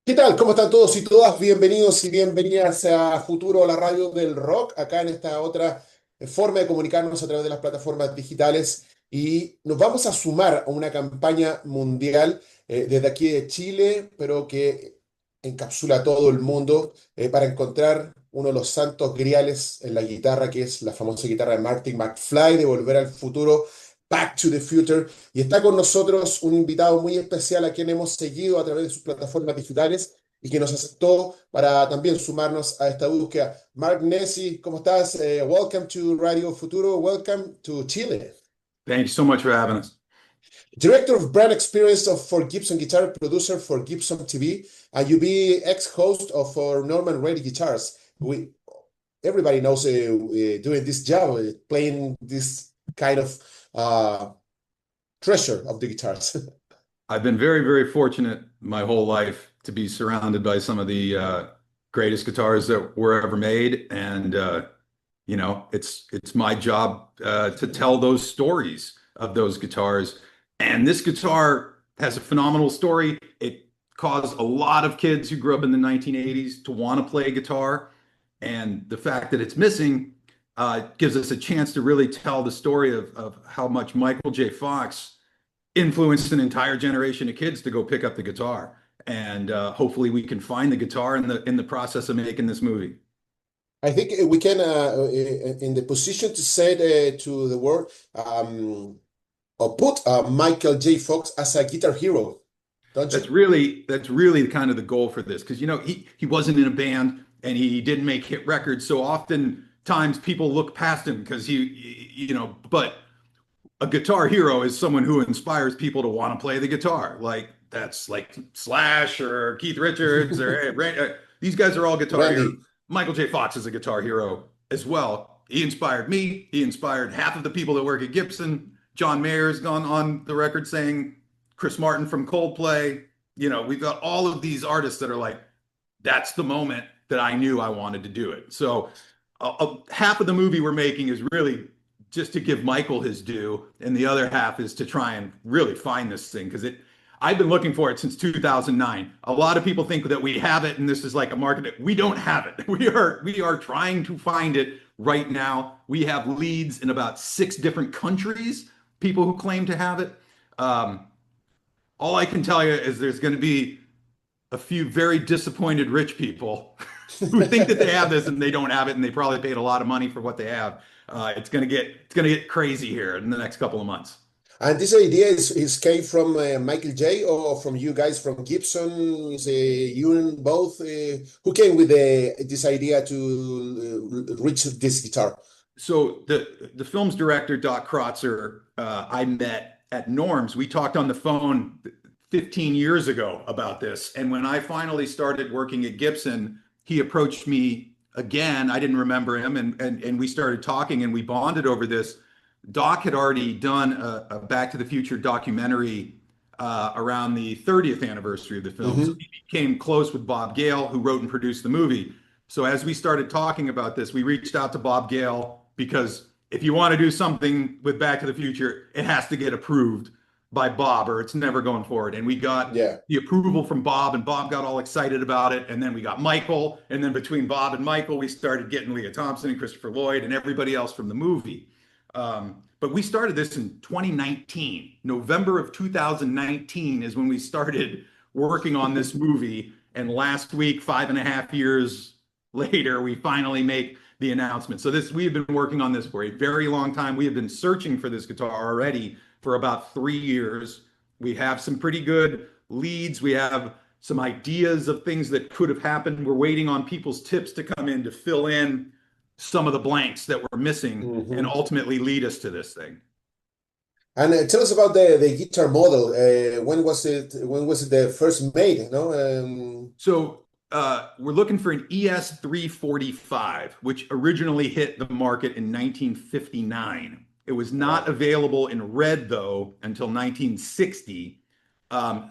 ¿Qué tal? ¿Cómo están todos y todas? Bienvenidos y bienvenidas a Futuro, la radio del rock, acá en esta otra forma de comunicarnos a través de las plataformas digitales. Y nos vamos a sumar a una campaña mundial desde aquí de Chile, pero que encapsula a todo el mundo para encontrar uno de los santos griales en la guitarra, que es la famosa guitarra de Marty McFly, de Volver al Futuro, Back to the Future. Y está con nosotros un invitado muy especial a quien hemos seguido a través de sus plataformas digitales y que nos aceptó para también sumarnos a esta búsqueda. Mark Nessi, ¿cómo estás? Welcome to Radio Futuro. Welcome to Chile. Thank you so much for having us. Director of Brand Experience for Gibson Guitar, producer for Gibson TV, and you be ex-host of for Norman Ready Guitars. Everybody knows doing this job, playing this kind of uh, treasure of the guitars. I've been very, very fortunate my whole life to be surrounded by some of the greatest guitars that were ever made, and it's my job to tell those stories of those guitars. And this guitar has a phenomenal story. It caused a lot of kids who grew up in the 1980s to want to play guitar, and the fact that it's missing gives us a chance to really tell the story of how much Michael J. Fox influenced an entire generation of kids to go pick up the guitar. And hopefully we can find the guitar in the process of making this movie. I think we can, in the position to say to the world, or put Michael J. Fox as a guitar hero, don't you? That's really kind of the goal for this, because he wasn't in a band and he didn't make hit records. So oftentimes people look past him because but a guitar hero is someone who inspires people to want to play the guitar. Like that's like Slash or Keith Richards or these guys are all guitar heroes. Randy. Michael J. Fox is a guitar hero as well. He inspired me. He inspired half of the people that work at Gibson. John Mayer's gone on the record saying Chris Martin from Coldplay. We've got all of these artists that are like, that's the moment that I knew I wanted to do it. So half of the movie we're making is really just to give Michael his due, and the other half is to try and really find this thing because I've been looking for it since 2009. A lot of people think that we have it and this is like a market. We don't have it. We are trying to find it right now. We have leads in about 6 different countries, people who claim to have it. All I can tell you is there's going to be a few very disappointed rich people who think that they have this and they don't have it, and they probably paid a lot of money for what they have. It's gonna get crazy here in the next couple of months. And this idea is came from Michael J. or from you guys from Gibson? Is you and both? Who came with this idea to reach this guitar? So the film's director Doc Krotzer, I met at Norm's. We talked on the phone 15 years ago about this, and when I finally started working at Gibson, he approached me again. I didn't remember him, and we started talking, and we bonded over this. Doc had already done a Back to the Future documentary around the 30th anniversary of the film. So Hmm. he became close with Bob Gale, who wrote and produced the movie. So as we started talking about this, we reached out to Bob Gale because if you want to do something with Back to the Future, it has to get approved by Bob or it's never going forward. And we got Yeah. the approval from Bob, and Bob got all excited about it. And then we got Michael. And then between Bob and Michael, we started getting Leah Thompson and Christopher Lloyd and everybody else from the movie. But we started this in 2019. November of 2019 is when we started working on this movie. And last week, 5.5 years later, we finally make the announcement. So we have been working on this for a very long time. We have been searching for this guitar already for about 3 years. We have some pretty good leads. We have some ideas of things that could have happened. We're waiting on people's tips to come in to fill in some of the blanks that were missing and Hmm. ultimately lead us to this thing. And tell us about the guitar model. When was it? When was it the first made? No. So we're looking for an ES 345, which originally hit the market in 1959. It was not Wow. available in red, though, until 1960.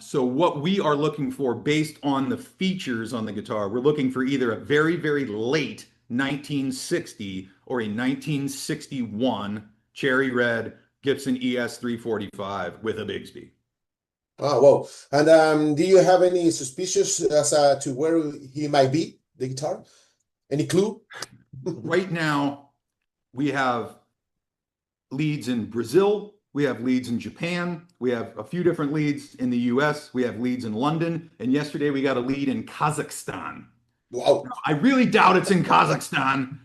So what we are looking for based on the features on the guitar, we're looking for either a very, very late 1960 or a 1961 cherry red Gibson ES 345 with a Bigsby. Oh, wow. And do you have any suspicions as to where he might be, the guitar? Any clue? Right now, we have leads in Brazil, we have leads in Japan, we have a few different leads in the US, we have leads in London, and yesterday we got a lead in Kazakhstan. Wow. I really doubt it's in Kazakhstan,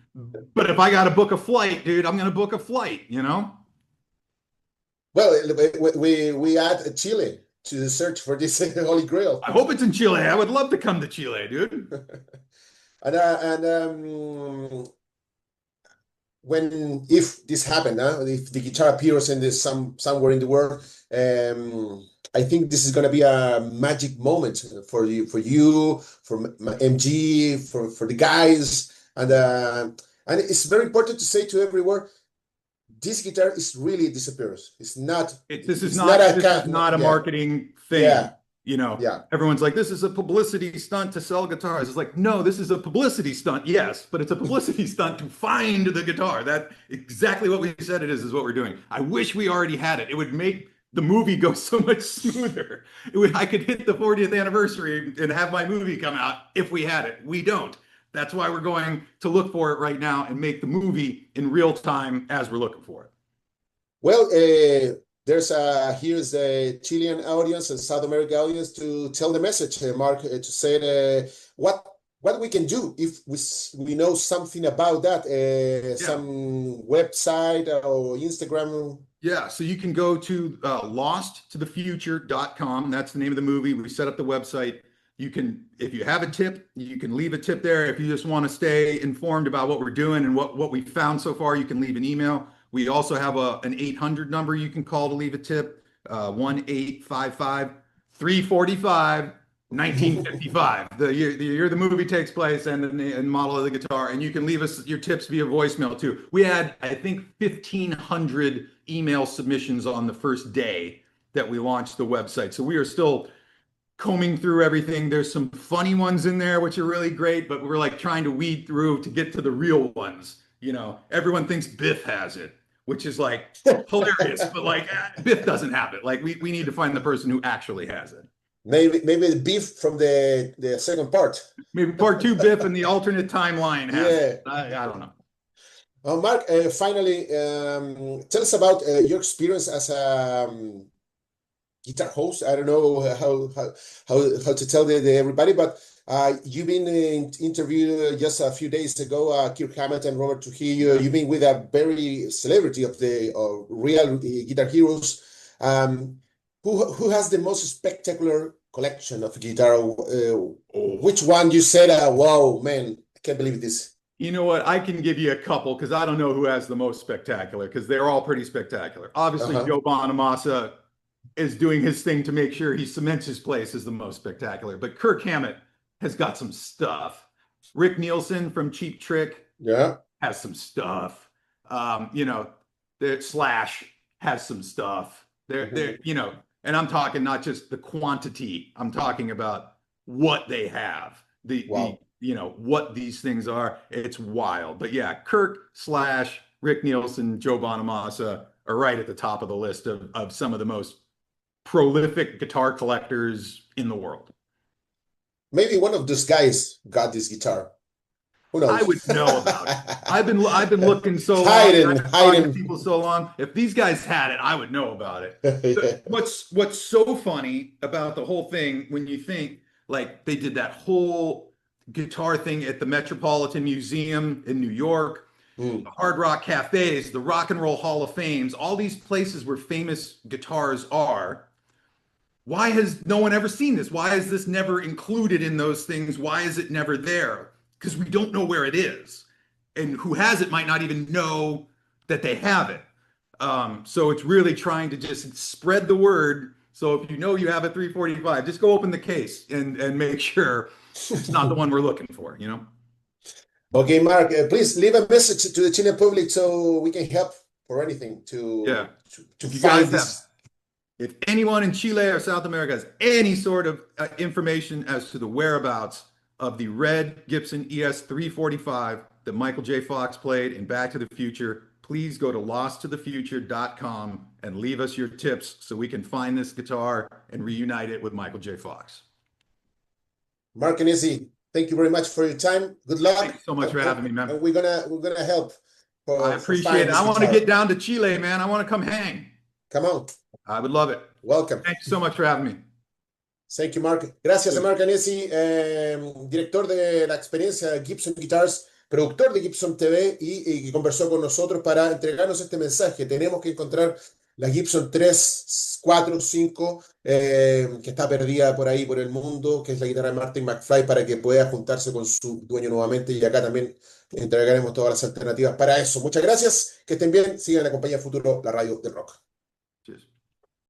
but if I got to book a flight, dude, I'm going to book a flight, you know? Well, we add Chile to the search for this Holy Grail. I hope it's in Chile. I would love to come to Chile, dude. And when if this happened, if the guitar appears in this somewhere in the world, I think this is going to be a magic moment for MG, for the guys, and it's very important to say to everyone, this guitar is really disappears. It's not. This is It's not a not a yeah, marketing thing. yeah, You know, yeah. everyone's like, this is a publicity stunt to sell guitars. It's like, no, this is a publicity stunt, yes, but it's a publicity stunt to find the guitar. That exactly what we said it is what we're doing. I wish we already had it. It would make the movie go so much smoother. I could hit the 40th anniversary and have my movie come out if we had it. We don't. That's why we're going to look for it right now and make the movie in real time as we're looking for it. Well, here's a Chilean audience and South American audience to tell the message, Mark, to say what we can do if we know something about that, Yeah. some website or Instagram. Yeah, so you can go to losttothefuture.com. That's the name of the movie. We set up the website. You can, if you have a tip, you can leave a tip there. If you just want to stay informed about what we're doing and what we found so far, you can leave an email. We also have an 800 number you can call to leave a tip, 1-855-345 1955, the year the movie takes place, and the model of the guitar. And you can leave us your tips via voicemail too. We had, I think, 1,500 email submissions on the first day that we launched the website. So we are still combing through everything. There's some funny ones in there, which are really great, but we're like trying to weed through to get to the real ones. You know, everyone thinks Biff has it, which is like hilarious, but like Biff doesn't have it. Like we need to find the person who actually has it. Maybe the beef from the second part. Maybe part two Biff and the alternate timeline has it. Yeah. I don't know. Mark, finally, tell us about your experience as a guitar host. I don't know how to tell everybody, but you've been interviewed just a few days ago, Kirk Hammett and Robert Trujillo. You've been with a very celebrity of the real guitar heroes. Who has the most spectacular collection of guitar? Which one you said, wow, man, I can't believe this. You know what? I can give you a couple because I don't know who has the most spectacular because they're all pretty spectacular. Obviously, Joe Bonamassa is doing his thing to make sure he cements his place as the most spectacular. But Kirk Hammett has got some stuff. Rick Nielsen from Cheap Trick has some stuff. You know, Slash has some stuff. They're you know, and I'm talking not just the quantity. I'm talking about what they have. You know, what these things are. It's wild. But yeah, Kirk, Slash, Rick Nielsen, Joe Bonamassa are right at the top of the list of some of the most prolific guitar collectors in the world. Maybe one of those guys got this guitar. Who knows? I would know about it. I've been looking so hiding people so long. If these guys had it, I would know about it. What's so funny about the whole thing when you think like they did that whole guitar thing at the Metropolitan Museum in New York, the Hard Rock Cafes, the Rock and Roll Hall of Fames, all these places where famous guitars are. Why has no one ever seen this? Why is this never included in those things? Why is it never there? Because we don't know where it is. And who has it might not even know that they have it. So it's really trying to just spread the word. So if you know you have a 345, just go open the case and make sure it's not the one we're looking for, you know? Okay, Mark, please leave a message to the Chilean public so we can help for anything to find this. If anyone in Chile or South America has any sort of information as to the whereabouts of the red Gibson ES 345 that Michael J. Fox played in Back to the Future, please go to losttothefuture.com and leave us your tips so we can find this guitar and reunite it with Michael J. Fox. Mark Agnesi, thank you very much for your time. Good Thank luck, you so much for having me, man. and we're gonna help I for appreciate find it. this I want to guitar. get down to Chile, man. I want to come hang. Come on, I would love it. welcome. Thank you so much for having me. Thank you, Mark. Gracias a Mark Agnesi, director de la experiencia Gibson Guitars, productor de Gibson TV y que conversó con nosotros para entregarnos este mensaje. Tenemos que encontrar la Gibson 3, 4, 5, que está perdida por ahí, por el mundo, que es la guitarra de Marty McFly, para que pueda juntarse con su dueño nuevamente. Y acá también entregaremos todas las alternativas para eso. Muchas gracias, que estén bien. Sigan la compañía Futuro, la radio del rock.